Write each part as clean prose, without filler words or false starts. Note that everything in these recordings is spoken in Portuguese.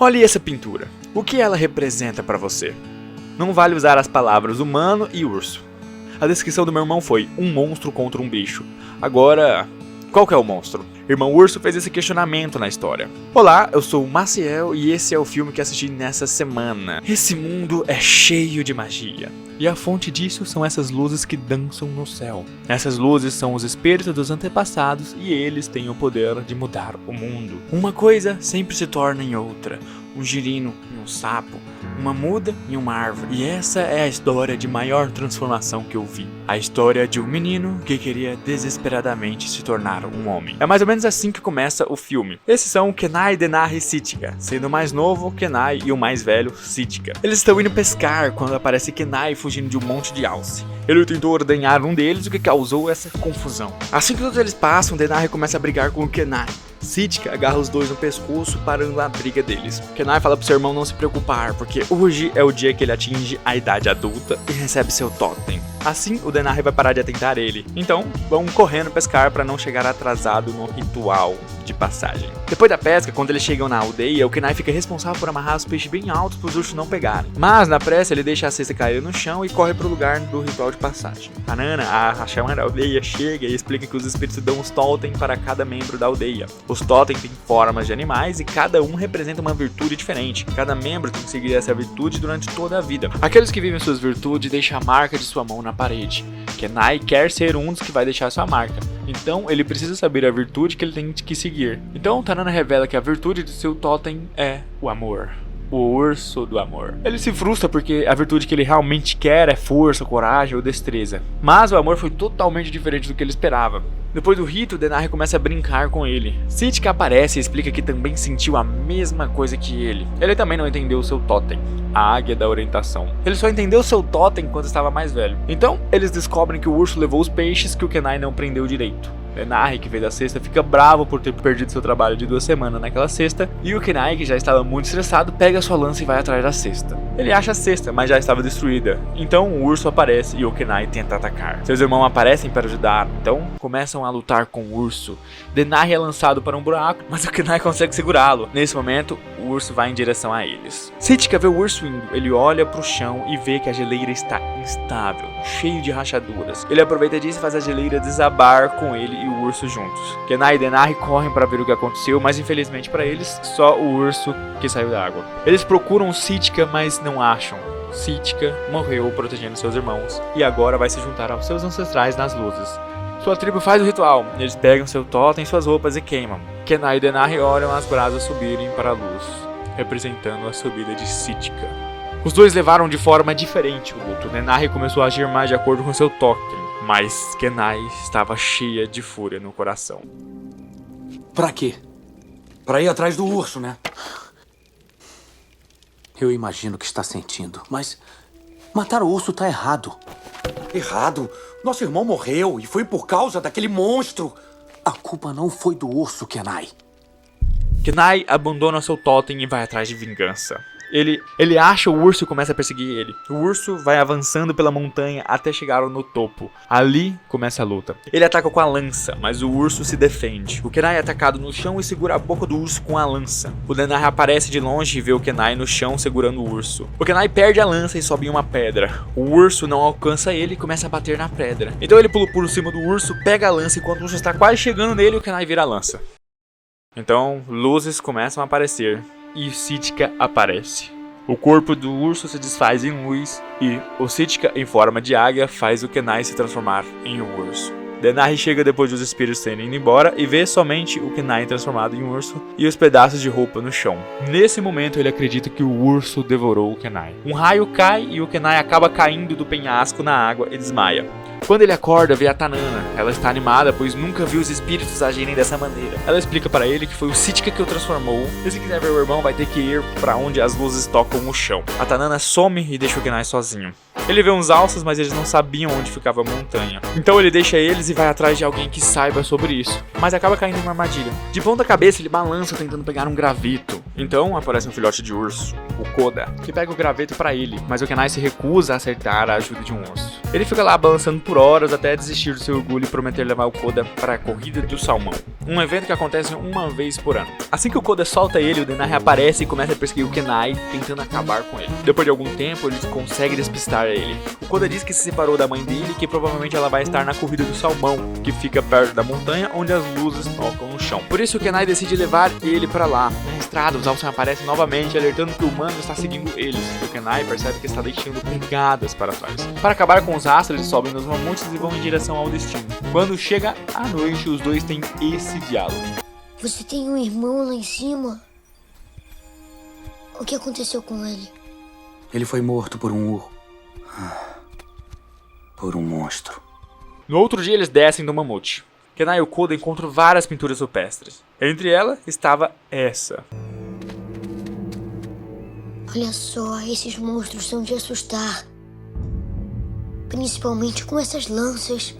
Olhe essa pintura. O que ela representa pra você? Não vale usar as palavras humano e urso. A descrição do meu irmão foi um monstro contra um bicho. Agora, qual que é o monstro? Irmão Urso fez esse questionamento na história. Olá, eu sou o Maciel e esse é o filme que assisti nessa semana. Esse mundo é cheio de magia. E a fonte disso são essas luzes que dançam no céu. Essas luzes são os espíritos dos antepassados e eles têm o poder de mudar o mundo. Uma coisa sempre se torna em outra. Um girino em um sapo, uma muda em uma árvore. E essa é a história de maior transformação que eu vi. A história de um menino que queria desesperadamente se tornar um homem. É mais ou menos assim que começa o filme. Esses são o Kenai, Denari e Sitka, sendo o mais novo Kenai e o mais velho Sitka. Eles estão indo pescar quando aparece Kenai fugindo de um monte de alce. Ele tentou ordenhar um deles, o que causou essa confusão. Assim que todos eles passam, Denari começa a brigar com o Kenai. Sitka agarra os dois no pescoço, parando a briga deles. Kenai fala pro seu irmão não se preocupar, porque hoje é o dia que ele atinge a idade adulta e recebe seu totem. Assim, o Denari vai parar de atentar ele. Então, vão correndo pescar para não chegar atrasado no ritual de passagem. Depois da pesca, quando eles chegam na aldeia, o Kenai fica responsável por amarrar os peixes bem altos para os ursos não pegarem. Mas, na pressa, ele deixa a cesta cair no chão e corre pro lugar do ritual de passagem. A Nana, a chama da aldeia, chega e explica que os espíritos dão os totem para cada membro da aldeia. Os totem têm formas de animais e cada um representa uma virtude diferente. Cada membro tem que seguir essa virtude durante toda a vida. Aqueles que vivem suas virtudes deixam a marca de sua mão na parede. Kenai quer ser um dos que vai deixar sua marca. Então, ele precisa saber a virtude que ele tem que seguir. Então, Tanana revela que a virtude de seu totem é o amor. O urso do amor. Ele se frustra porque a virtude que ele realmente quer é força, coragem ou destreza. Mas o amor foi totalmente diferente do que ele esperava. Depois do rito, Denari começa a brincar com ele. Sitka aparece e explica que também sentiu a mesma coisa que ele. Ele também não entendeu o seu totem, a águia da orientação. Ele só entendeu o seu totem quando estava mais velho. Então, eles descobrem que o urso levou os peixes que o Kenai não prendeu direito. Denari, que fez a cesta, fica bravo por ter perdido seu trabalho de 2 semanas naquela cesta, e o Kenai, que já estava muito estressado, pega sua lança e vai atrás da cesta. Ele acha a cesta, mas já estava destruída. Então o urso aparece e o Kenai tenta atacar. Seus irmãos aparecem para ajudar, então começam a lutar com o urso. Denari é lançado para um buraco, mas o Kenai consegue segurá-lo. Nesse momento, o urso vai em direção a eles. Sitka vê o urso indo, ele olha para o chão e vê que a geleira está instável, cheio de rachaduras. Ele aproveita disso e faz a geleira desabar com ele e o urso juntos. Kenai e Denari correm para ver o que aconteceu, mas infelizmente para eles, só o urso que saiu da água. Eles procuram Sitka, mas não acham. Sitka morreu protegendo seus irmãos e agora vai se juntar aos seus ancestrais nas luzes. Sua tribo faz o ritual, eles pegam seu totem, suas roupas e queimam. Kenai e Denari olham as brasas subirem para a luz, representando a subida de Sitka. Os dois levaram de forma diferente o luto. Denari começou a agir mais de acordo com seu totem, mas Kenai estava cheia de fúria no coração. Pra quê? Pra ir atrás do urso, né? Eu imagino o que está sentindo, mas matar o urso tá errado. Errado? Nosso irmão morreu e foi por causa daquele monstro. A culpa não foi do urso, Kenai. Kenai abandona seu totem e vai atrás de vingança. Ele acha o urso e começa a perseguir ele. O urso vai avançando pela montanha até chegar no topo. Ali começa a luta. Ele ataca com a lança, mas o urso se defende. O Kenai é atacado no chão e segura a boca do urso com a lança. O Denari aparece de longe e vê o Kenai no chão segurando o urso. O Kenai perde a lança e sobe em uma pedra. O urso não alcança ele e começa a bater na pedra. Então ele pula por cima do urso, pega a lança e quando o urso está quase chegando nele, o Kenai vira a lança. Então luzes começam a aparecer e Sitka aparece. O corpo do urso se desfaz em luz e o Sitka, em forma de águia, faz o Kenai se transformar em um urso. Denari chega depois dos espíritos terem ido embora e vê somente o Kenai transformado em urso e os pedaços de roupa no chão. Nesse momento ele acredita que o urso devorou o Kenai. Um raio cai e o Kenai acaba caindo do penhasco na água e desmaia. Quando ele acorda, vê a Tanana. Ela está animada, pois nunca viu os espíritos agirem dessa maneira. Ela explica para ele que foi o Sitka que o transformou, e se quiser ver o irmão, vai ter que ir para onde as luzes tocam o chão. A Tanana some e deixa o Kenai sozinho. Ele vê uns alces, mas eles não sabiam onde ficava a montanha. Então ele deixa eles e vai atrás de alguém que saiba sobre isso, mas acaba caindo em uma armadilha. De ponta cabeça, ele balança tentando pegar um graveto. Então aparece um filhote de urso, o Koda, que pega o graveto para ele, mas o Kenai se recusa a acertar a ajuda de um urso. Ele fica lá balançando por horas até desistir do seu orgulho e prometer levar o Koda para a corrida do salmão. um evento que acontece uma vez por ano. Assim que o Koda solta ele, o Denari aparece e começa a perseguir o Kenai, tentando acabar com ele. Depois de algum tempo, ele consegue despistar ele. O Koda diz que se separou da mãe dele e que provavelmente ela vai estar na corrida do salmão, que fica perto da montanha onde as luzes tocam no chão. Por isso o Kenai decide levar ele pra lá. Na estrada, os Alcen aparecem novamente, alertando que o humano está seguindo eles. O Kenai percebe que está deixando pegadas para trás. Para acabar com os rastros, eles sobem nos mamutes e vão em direção ao destino. Quando chega a noite, os dois têm esse diálogo. Você tem um irmão lá em cima? O que aconteceu com ele? Ele foi morto por um urro. Por um monstro. No outro dia, eles descem do mamute. Kenai e o Koda encontram várias pinturas rupestres. Entre elas estava essa. Olha só, esses monstros são de assustar. Principalmente com essas lanças.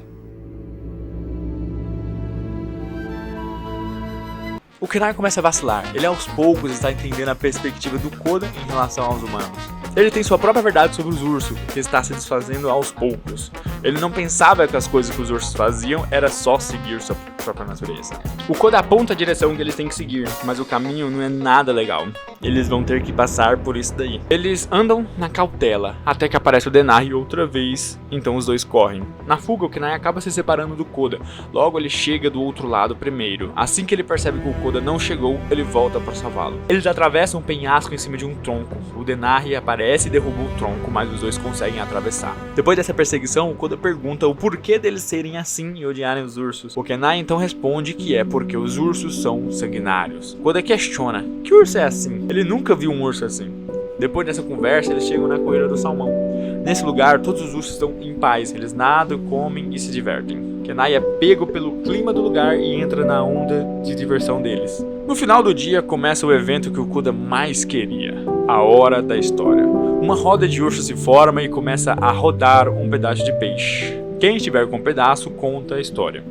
O Kenai começa a vacilar. Ele aos poucos está entendendo a perspectiva do Koda em relação aos humanos. Ele tem sua própria verdade sobre os ursos, que está se desfazendo aos poucos. Ele não pensava que as coisas que os ursos faziam era só seguir sua própria natureza. O Koda aponta a direção que eles têm que seguir, mas o caminho não é nada legal. Eles vão ter que passar por isso daí. Eles andam na cautela, até que aparece o Denari outra vez, então os dois correm. Na fuga, o Kenai acaba se separando do Koda. Logo, ele chega do outro lado primeiro. Assim que ele percebe que o Koda não chegou, ele volta para salvá-lo. Eles atravessam um penhasco em cima de um tronco. O Denari aparece e derruba o tronco, mas os dois conseguem atravessar. Depois dessa perseguição, o Koda pergunta o porquê deles serem assim e odiarem os ursos. O Kenai então responde que é porque os ursos são sanguinários. Koda questiona: que urso é assim? Ele nunca viu um urso assim. Depois dessa conversa, eles chegam na corrida do salmão. Nesse lugar, todos os ursos estão em paz. Eles nadam, comem e se divertem. Kenai é pego pelo clima do lugar e entra na onda de diversão deles. No final do dia, começa o evento que o Koda mais queria: a hora da história. Uma roda de ursos se forma e começa a rodar um pedaço de peixe. Quem estiver com um pedaço, conta a história.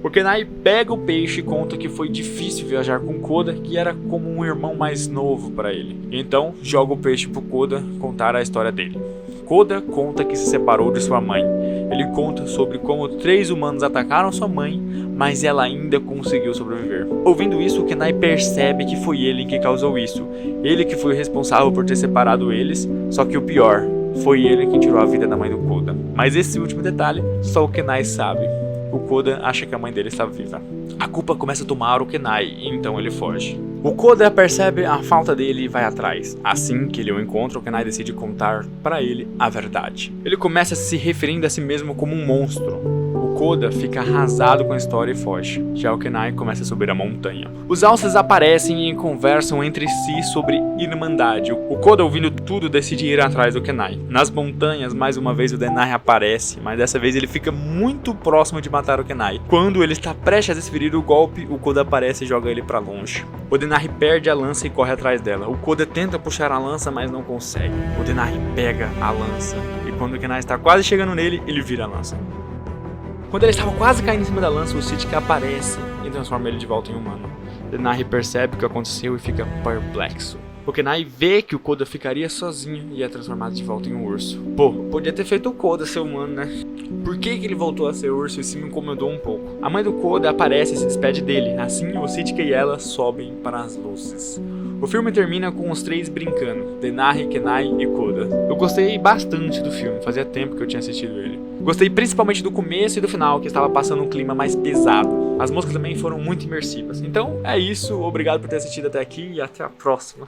O Kenai pega o peixe e conta que foi difícil viajar com Koda, que era como um irmão mais novo para ele. Então, joga o peixe pro Koda contar a história dele. Koda conta que se separou de sua mãe. Ele conta sobre como 3 humanos atacaram sua mãe, mas ela ainda conseguiu sobreviver. Ouvindo isso, o Kenai percebe que foi ele que causou isso. Ele que foi responsável por ter separado eles, só que o pior, foi ele que tirou a vida da mãe do Koda. Mas esse último detalhe, só o Kenai sabe. O Koda acha que a mãe dele está viva. A culpa começa a tomar o Kenai, e então ele foge. O Koda percebe a falta dele e vai atrás. Assim que ele o encontra, o Kenai decide contar para ele a verdade. Ele começa se referindo a si mesmo como um monstro. O Koda fica arrasado com a história e foge. Já o Kenai começa a subir a montanha. Os Alces aparecem e conversam entre si sobre irmandade. O Koda, ouvindo tudo, decide ir atrás do Kenai. Nas montanhas, mais uma vez o Denari aparece, mas dessa vez ele fica muito próximo de matar o Kenai. Quando ele está prestes a desferir o golpe, o Koda aparece e joga ele para longe. O Denari perde a lança e corre atrás dela. O Koda tenta puxar a lança, mas não consegue. O Denari pega a lança e quando o Kenai está quase chegando nele, ele vira a lança. Quando ele estava quase caindo em cima da lança, o Sitka aparece e transforma ele de volta em humano. Denari percebe o que aconteceu e fica perplexo. O Kenai vê que o Koda ficaria sozinho e é transformado de volta em um urso. Pô, podia ter feito o Koda ser humano, né? Por que ele voltou a ser urso? Isso me incomodou um pouco. A mãe do Koda aparece e se despede dele. Assim, o Sitka e ela sobem para as luzes. O filme termina com os 3 brincando, Denari, Kenai e Koda. Eu gostei bastante do filme, fazia tempo que eu tinha assistido ele. Gostei principalmente do começo e do final, que estava passando um clima mais pesado. As músicas também foram muito imersivas. Então é isso, obrigado por ter assistido até aqui e até a próxima.